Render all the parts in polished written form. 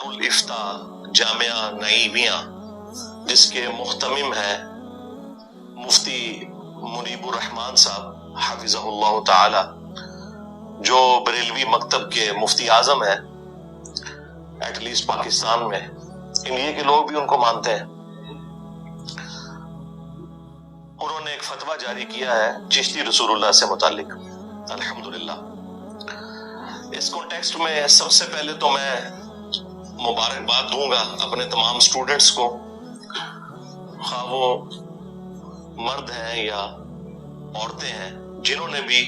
دارالافتاء جامعہ نعیمیہ، جس کے محتمم ہیں مفتی منیب الرحمان صاحب حفظہ اللہ تعالی، جو بریلوی مکتب کے مفتی اعظم ہیں ایٹ لیسٹ پاکستان میں، انڈیا کے لوگ بھی ان کو مانتے ہیں۔ انہوں نے ایک فتویٰ جاری کیا ہے چشتی رسول اللہ سے متعلق، الحمدللہ۔ اس کانٹیکسٹ میں سب سے پہلے تو میں مبارکباد دوں گا اپنے تمام سٹوڈنٹس کو، خواہ وہ مرد ہیں یا عورتیں ہیں، جنہوں نے بھی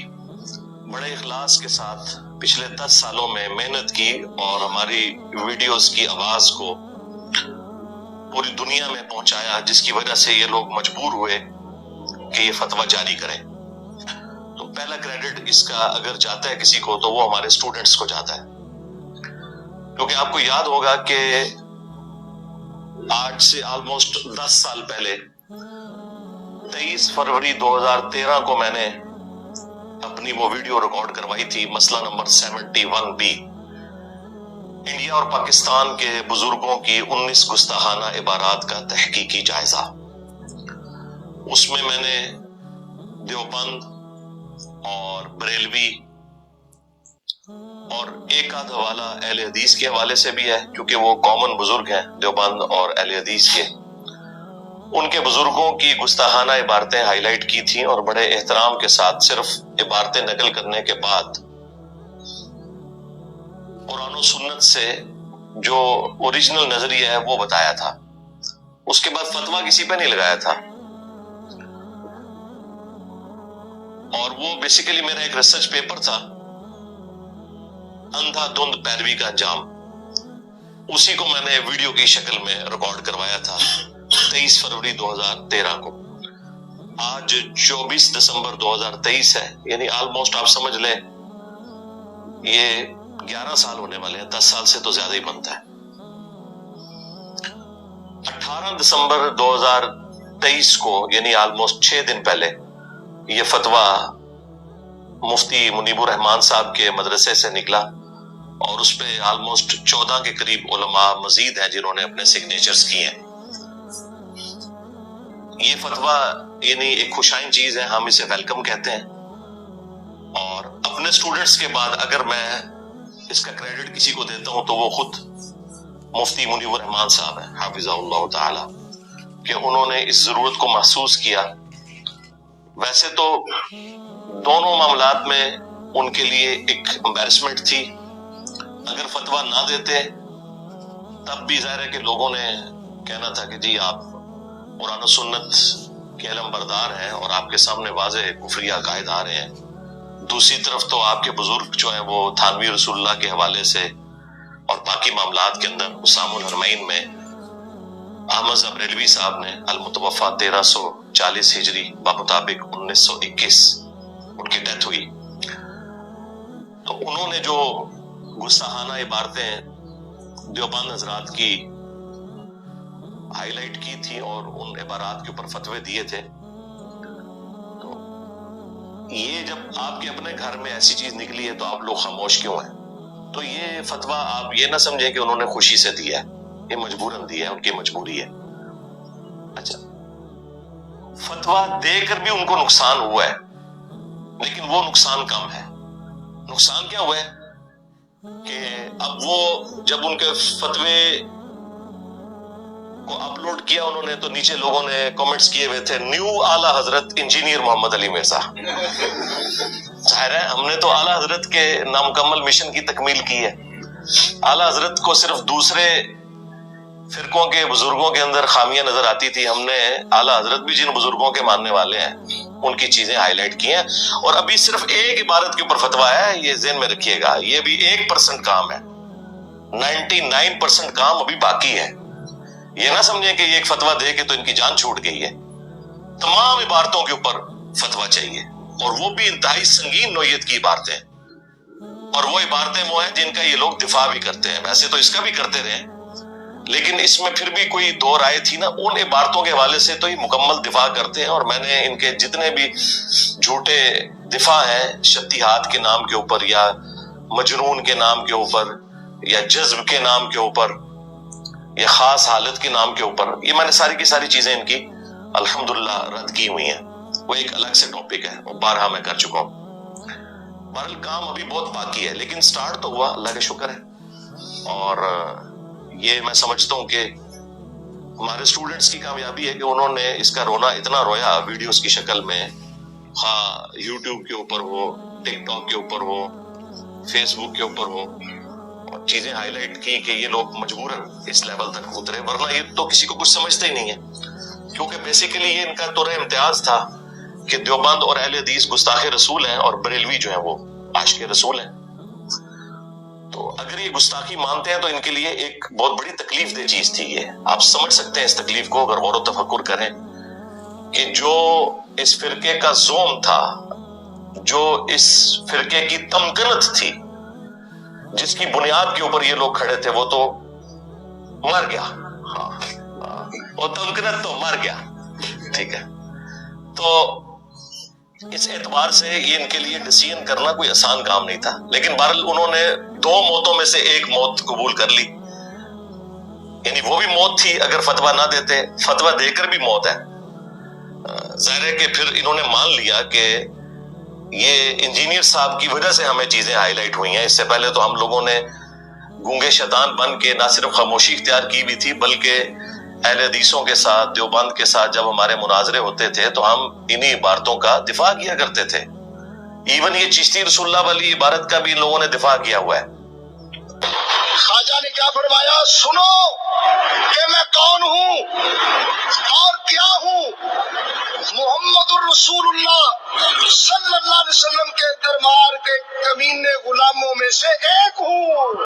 بڑے اخلاص کے ساتھ پچھلے 10 سالوں میں محنت کی اور ہماری ویڈیوز کی آواز کو پوری دنیا میں پہنچایا، جس کی وجہ سے یہ لوگ مجبور ہوئے کہ یہ فتویٰ جاری کریں۔ تو پہلا کریڈٹ اس کا اگر جاتا ہے کسی کو تو وہ ہمارے سٹوڈنٹس کو جاتا ہے، کیونکہ آپ کو یاد ہوگا کہ آج سے آلموسٹ 10 سال پہلے 23 فروری 2013 کو میں نے اپنی وہ ویڈیو ریکارڈ کروائی تھی، مسئلہ نمبر 71B، انڈیا اور پاکستان کے بزرگوں کی 19 گستاخانہ عبارات کا تحقیقی جائزہ۔ اس میں میں نے دیوبند اور بریلوی اور ایک آدھ حوالہ اہل حدیث کے حوالے سے بھی ہے، کیونکہ وہ کامن بزرگ ہیں دیوبند اور اہل حدیث کے، ان کے بزرگوں کی گستاخانہ عبارتیں ہائی لائٹ کی تھیں، اور بڑے احترام کے ساتھ صرف عبارتیں نقل کرنے کے بعد قرآن و سنت سے جو اوریجنل نظریہ ہے وہ بتایا تھا۔ اس کے بعد فتویٰ کسی پہ نہیں لگایا تھا، اور وہ بیسیکلی میرا ایک ریسرچ پیپر تھا، اندھا دھند پیروی کا انجام۔ اسی کو میں نے ویڈیو کی شکل میں ریکارڈ کروایا تھا 23 فروری 2013 کو۔ آج 24 دسمبر 2023 ہے، یعنی آلموسٹ آپ سمجھ لیں یہ 11 سال ہونے والے ہیں، 10 سال سے تو زیادہ ہی بنتا ہے۔ 18 دسمبر 2023 کو، یعنی آلموسٹ 6 دن پہلے، یہ فتویٰ مفتی منیب الرحمان صاحب کے مدرسے سے نکلا، اور اس پہ آلموسٹ 14 کے قریب علماء مزید ہیں جنہوں نے اپنے سگنیچرز کیے ہیں۔ یہ فتویٰ یعنی ایک خوشائن چیز ہے، ہم اسے ویلکم کہتے ہیں، اور اپنے سٹوڈنٹس کے بعد اگر میں اس کا کریڈٹ کسی کو دیتا ہوں تو وہ خود مفتی منیب الرحمان صاحب ہیں حافظہ اللہ تعالی، کہ انہوں نے اس ضرورت کو محسوس کیا۔ ویسے تو دونوں معاملات میں ان کے لیے ایک امبیرسمنٹ تھی، اگر فتویٰ نہ دیتے تب بھی ظاہر ہے کہ لوگوں نے کہنا تھا کہ جی آپ قرآن و سنت کے علم بردار ہیں اور آپ کے سامنے واضح کفری عقائد آ رہے ہیں۔ دوسری طرف تو آپ کے بزرگ جو ہیں وہ تھانوی رسول اللہ کے حوالے سے اور باقی معاملات کے اندر اسام الحرمین میں احمد بریلوی صاحب نے المتوفہ 1340 ہجری بمطابق 1921 ان کی ڈیتھ ہوئی، تو انہوں نے جو گستاخانہ عبارتیں دیوبند حضرات کی ہائی لائٹ کی تھی اور ان عبارات کے اوپر فتوے دیے تھے، تو یہ جب آپ کے اپنے گھر میں ایسی چیز نکلی ہے تو آپ لوگ خاموش کیوں ہیں؟ تو یہ فتویٰ آپ یہ نہ سمجھیں کہ انہوں نے خوشی سے دیا ہے، یہ مجبوراً دیا ہے، ان کی مجبوری ہے۔ اچھا، فتویٰ دے کر بھی ان کو نقصان ہوا ہے، لیکن وہ نقصان کم ہے۔ نقصان کیا ہوا ہے کہ اب وہ جب ان کے فتوے کو اپلوڈ کیا انہوں نے تو نیچے لوگوں نے کمنٹس کیے ہوئے تھے، نیو اعلیٰ حضرت انجینئر محمد علی مرزا۔ ظاہر ہے ہم نے تو اعلیٰ حضرت کے نامکمل مشن کی تکمیل کی ہے۔ اعلیٰ حضرت کو صرف دوسرے فرقوں کے بزرگوں کے اندر خامیاں نظر آتی تھی، ہم نے اعلیٰ حضرت بھی جن بزرگوں کے ماننے والے ہیں ان کی چیزیں ہائی لائٹ کی ہیں، اور ابھی صرف ایک عبارت کے اوپر فتویٰ ہے، یہ ذہن میں رکھیے گا، یہ بھی 1% کام ہے، 99% کام ابھی باقی ہے۔ یہ نہ سمجھیں کہ یہ ایک فتویٰ دے کے تو ان کی جان چھوٹ گئی ہے، تمام عبارتوں کے اوپر فتویٰ چاہیے، اور وہ بھی انتہائی سنگین نوعیت کی عبارتیں، اور وہ عبارتیں وہ ہیں جن کا یہ لوگ دفاع بھی کرتے ہیں، ویسے تو اس کا بھی کرتے رہے، لیکن اس میں پھر بھی کوئی دو رائے تھی نا، ان عبارتوں کے حوالے سے تو یہ مکمل دفاع کرتے ہیں، اور میں نے ان کے جتنے بھی جھوٹے دفاع ہیں شتیہات کے نام کے اوپر یا مجنون کے نام کے اوپر یا جذب کے نام کے اوپر یہ خاص حالت کے نام کے اوپر، یہ میں نے ساری کی ساری چیزیں ان کی الحمدللہ رد کی ہوئی ہیں، وہ ایک الگ سے ٹاپک ہے، وہ بارہا میں کر چکا ہوں۔ بہرحال کام ابھی بہت باقی ہے، لیکن سٹارٹ تو ہوا، اللہ کا شکر ہے۔ اور یہ میں سمجھتا ہوں کہ ہمارے اسٹوڈنٹس کی کامیابی ہے کہ انہوں نے اس کا رونا اتنا رویا ویڈیوز کی شکل میں، خواہ یوٹیوب کے اوپر ہو، ٹک ٹاک کے اوپر ہو، فیس بک کے اوپر ہو، اور چیزیں ہائی لائٹ کی کہ یہ لوگ مجبوراً اس لیول تک اترے، ورنہ یہ تو کسی کو کچھ سمجھتے ہی نہیں ہے، کیونکہ بیسیکلی یہ ان کا طور امتیاز تھا کہ دیوبند اور اہل حدیث گستاخ رسول ہیں اور بریلوی جو ہیں وہ عاشق رسول ہیں۔ تو اگر یہ گستاخی مانتے ہیں تو ان کے لیے ایک بہت بڑی تکلیف دہ چیز تھی یہ، آپ سمجھ سکتے ہیں اس تکلیف کو اگر غور و تفکر کریں، کہ جو اس فرقے کا زوم تھا، جو اس فرقے کی تمکنت تھی، جس کی بنیاد کے اوپر یہ لوگ کھڑے تھے، وہ تو مر گیا، وہ تمکنت تو مر گیا، ٹھیک ہے۔ تو اس اعتبار سے یہ ان کے لیے ڈیسیژن کرنا کوئی آسان کام نہیں تھا، لیکن بہرحال انہوں نے 2 موتوں میں سے ایک موت قبول کر لی، یعنی وہ بھی موت تھی اگر فتویٰ نہ دیتے، فتویٰ دے کر بھی موت ہے۔ ظاہر ہے کہ پھر انہوں نے مان لیا کہ یہ انجینئر صاحب کی وجہ سے ہمیں چیزیں ہائی لائٹ ہوئی ہیں، اس سے پہلے تو ہم لوگوں نے گونگے شیطان بن کے نہ صرف خاموشی اختیار کی بھی تھی، بلکہ اہل حدیثوں کے ساتھ، دیوبند کے ساتھ جب ہمارے مناظرے ہوتے تھے تو ہم انہی عبارتوں کا دفاع کیا کرتے تھے، ایون یہ چشتی رسول اللہ والی عبارت کا بھی ان لوگوں نے دفاع کیا ہوا ہے۔ خواجہ نے کیا فرمایا؟ سنو کہ میں کون ہوں اور کیا ہوں، محمد الرسول اللہ صلی اللہ علیہ وسلم کے دربار کے کمینے غلاموں میں سے ایک ہوں۔